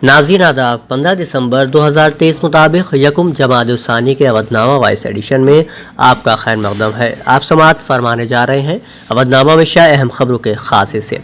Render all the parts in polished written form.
ناظرین آداب 15 دسمبر 2023 مطابق یکم جمادی الثانی کے اودھ نامہ وائس ایڈیشن میں آپ کا خیر مقدم ہے۔ آپ سماعت فرمانے جا رہے ہیں اودھ نامہ میں شائع اہم خبروں کے خاصے سے۔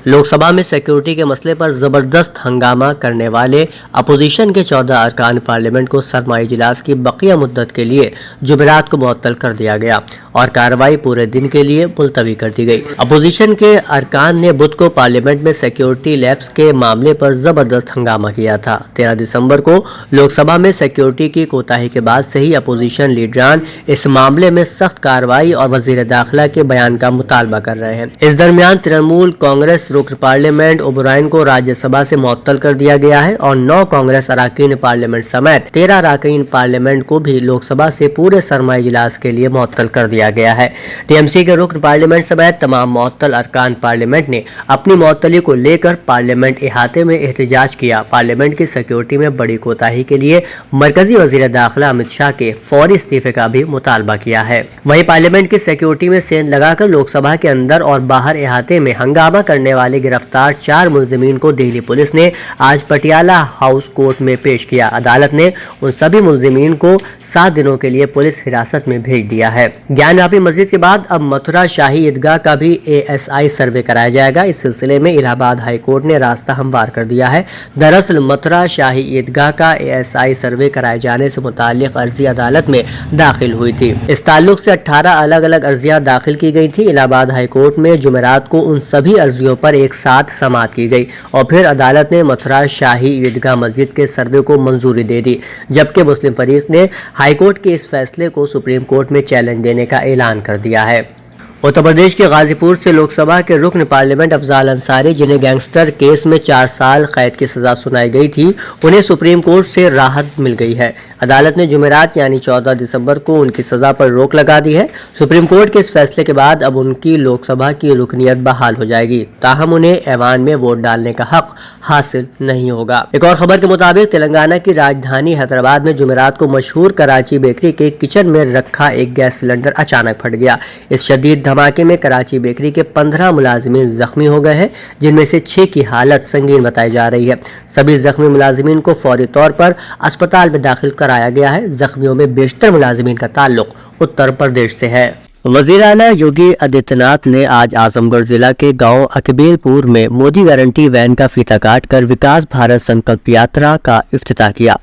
لوک سبھا میں سیکیورٹی کے مسئلے پر زبردست ہنگامہ کرنے والے اپوزیشن کے 14 ارکان پارلیمنٹ کو سرمائی اجلاس کی بقیہ مدت کے لیے جمعرات کو معطل کر دیا گیا اور کارروائی پورے دن کے لیے ملتوی کر دی گئی۔ اپوزیشن کے ارکان نے بدھ کو پارلیمنٹ میں سیکیورٹی لیپس کے معاملے پر زبردست ہنگامہ کیا تھا۔ 13 دسمبر کو لوک سبھا میں سیکیورٹی کی کوتاہی کے بعد سے ہی اپوزیشن لیڈران اس معاملے میں سخت کارروائی اور وزیر داخلہ کے بیان کا مطالبہ کر رہے ہیں۔ اس درمیان ترنمول کانگریس رکن پارلیمنٹ اوبرائن کو راجیہ سبھا سے معطل کر دیا گیا ہے اور 9 کانگریس اراکین پارلیمنٹ سمیت 13 اراکین پارلیمنٹ کو بھی لوک سبھا سے پورے سرمائی اجلاس کے لیے معطل کر دیا گیا ہے۔ ٹی ایم سی کے رکن پارلیمنٹ سمیت تمام معطل ارکان پارلیمنٹ نے اپنی معطلی کو لے کر پارلیمنٹ احاطے میں احتجاج کیا۔ پارلیمنٹ کی سیکیورٹی میں بڑی کوتاہی کے لیے مرکزی وزیر داخلہ امت شاہ کے فوری استعفے کا بھی مطالبہ کیا ہے۔ وہیں پارلیمنٹ کی سیکیورٹی میں سین لگا کر لوک سبھا کے اندر اور باہر احاطے میں ہنگامہ کرنے والے گرفتار 4 ملزمین کو دہلی پولیس نے آج پٹیالہ ہاؤس کورٹ میں پیش کیا۔ عدالت نے ان سبھی ملزمین کو 7 دنوں کے لیے پولیس حراست میں بھیج دیا ہے۔ گیان واپی مسجد کے بعد اب متھرا شاہی عیدگاہ کا بھی ASI سروے کرایا جائے گا۔ اس سلسلے میں الہ آباد ہائی کورٹ نے راستہ ہموار کر دیا ہے۔ دراصل متھرا شاہی عیدگاہ کا ASI سروے کرائے جانے سے متعلق عرضی عدالت میں داخل ہوئی تھی۔ اس تعلق سے 18 الگ الگ عرضیات داخل کی گئی تھی۔ الہ آباد ہائی کورٹ میں جمعرات کو ان سبھی عرضیوں پر ایک ساتھ سماعت کی گئی اور پھر عدالت نے متھرا شاہی عیدگاہ مسجد کے سروے کو منظوری دے دی، جبکہ مسلم فریق نے ہائی کورٹ کے اس فیصلے کو سپریم کورٹ میں چیلنج دینے کا اعلان کر دیا ہے۔ اتر پردیش کے غازی پور سے لوک سبھا کے رکن پارلیمنٹ افضال انصاری، جنہیں گینگسٹر کیس میں 4 سال قید کی سزا سنائی گئی تھی، انہیں سپریم کورٹ سے راحت مل گئی ہے۔ عدالت نے جمعرات یعنی 14 دسمبر کو ان کی سزا پر روک لگا دی ہے۔ سپریم کورٹ کے اس فیصلے کے بعد اب ان کی لوک سبھا کی رکنیت بحال ہو جائے گی، تاہم انہیں ایوان میں ووٹ ڈالنے کا حق حاصل نہیں ہوگا۔ ایک اور خبر کے مطابق تلنگانہ کی راجدھانی حیدرآباد میں جمعرات کو مشہور کراچی بیکری کے کچن میں رکھا ایک گیس سلنڈر اچانک پھٹ گیا۔ اس شدید دھماکے میں کراچی بیکری کے 15 ملازمین زخمی ہو گئے ہیں، جن میں سے 6 کی حالت سنگین بتائی جا رہی ہے۔ سبھی زخمی ملازمین کو فوری طور پر اسپتال میں داخل کرایا گیا ہے۔ زخمیوں میں بیشتر ملازمین کا تعلق اتر پردیش سے ہے۔ وزیر اعلیٰ یوگی آدتیہ ناتھ نے آج اعظم گڑھ ضلع کے گاؤں اکبیل پور میں مودی گارنٹی وین کا فیتہ کاٹ کر وکاس بھارت سنکلپ یاترا کا افتتاح کیا۔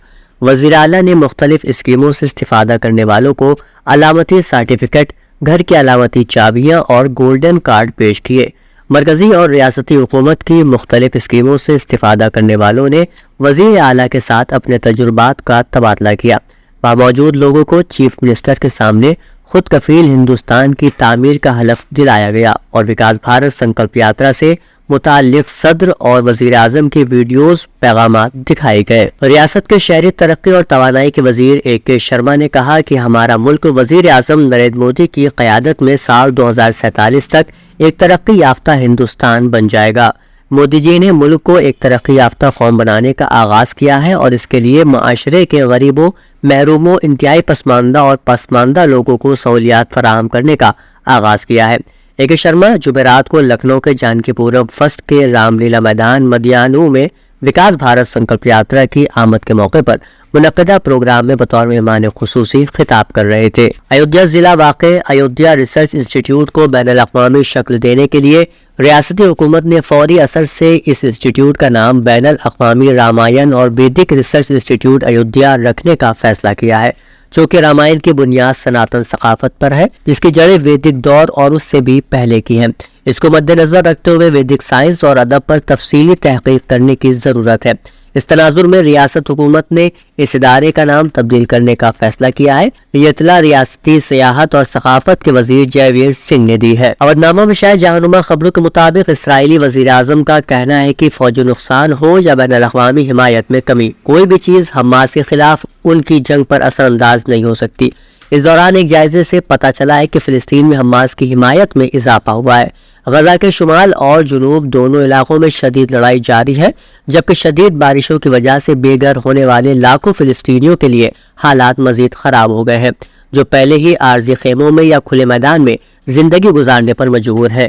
وزیر اعلیٰ نے مختلف اسکیموں سے استفادہ کرنے والوں کو علامتی سرٹیفکیٹ، گھر کی علامتی چابیاں اور گولڈن کارڈ پیش کیے۔ مرکزی اور ریاستی حکومت کی مختلف اسکیموں سے استفادہ کرنے والوں نے وزیر اعلیٰ کے ساتھ اپنے تجربات کا تبادلہ کیا۔ وہاں موجود لوگوں کو چیف منسٹر کے سامنے خود کفیل ہندوستان کی تعمیر کا حلف دلایا گیا اور وکاس بھارت سنکلپ یاترا سے متعلق صدر اور وزیر اعظم کی ویڈیوز پیغامات دکھائے گئے۔ ریاست کے شہری ترقی اور توانائی کے وزیر AK شرما نے کہا کہ ہمارا ملک وزیر اعظم نریندر مودی کی قیادت میں سال 2047 تک ایک ترقی یافتہ ہندوستان بن جائے گا۔ مودی جی نے ملک کو ایک ترقی یافتہ قوم بنانے کا آغاز کیا ہے اور اس کے لیے معاشرے کے غریبوں، محروموں، انتہائی پسماندہ اور پسماندہ لوگوں کو سہولیات فراہم کرنے کا آغاز کیا ہے۔ AK شرما جمعرات کو لکھنؤ کے جانکی پورم فسٹ کے رام لیلا میدان مدیانو میں وکاس بھارت سنکلپ یاترا کی آمد کے موقع پر منعقدہ پروگرام میں بطور مہمان خصوصی خطاب کر رہے تھے۔ ایودھیا ضلع واقع ایودھیا ریسرچ انسٹی ٹیوٹ کو بین الاقوامی شکل دینے کے لیے ریاستی حکومت نے فوری اثر سے اس انسٹی ٹیوٹ کا نام بین الاقوامی رامائن اور ویدک ریسرچ انسٹی ٹیوٹ ایودھیا رکھنے کا فیصلہ کیا ہے، چونکہ رامائن کی بنیاد سناتن ثقافت پر ہے، جس کی جڑیں ویدک دور اور اس سے بھی پہلے کی ہیں۔ اس کو مد نظر رکھتے ہوئے ویدک سائنس اور ادب پر تفصیلی تحقیق کرنے کی ضرورت ہے۔ اس تناظر میں ریاست حکومت نے اس ادارے کا نام تبدیل کرنے کا فیصلہ کیا ہے۔ یہ اطلاع ریاستی سیاحت اور ثقافت کے وزیر جے ویر سنگھ نے دی ہے۔ اودھ نامہ میں شائع جہنما خبروں کے مطابق اسرائیلی وزیر اعظم کا کہنا ہے کہ فوجی نقصان ہو یا بین الاقوامی حمایت میں کمی، کوئی بھی چیز حماس کے خلاف ان کی جنگ پر اثر انداز نہیں ہو سکتی۔ اس دوران ایک جائزے سے پتہ چلا ہے کہ فلسطین میں حماس کی حمایت میں اضافہ ہوا ہے۔ غزہ کے شمال اور جنوب دونوں علاقوں میں شدید لڑائی جاری ہے، جبکہ شدید بارشوں کی وجہ سے بے گھر ہونے والے لاکھوں فلسطینیوں کے لیے حالات مزید خراب ہو گئے ہیں، جو پہلے ہی عارضی خیموں میں یا کھلے میدان میں زندگی گزارنے پر مجبور ہے۔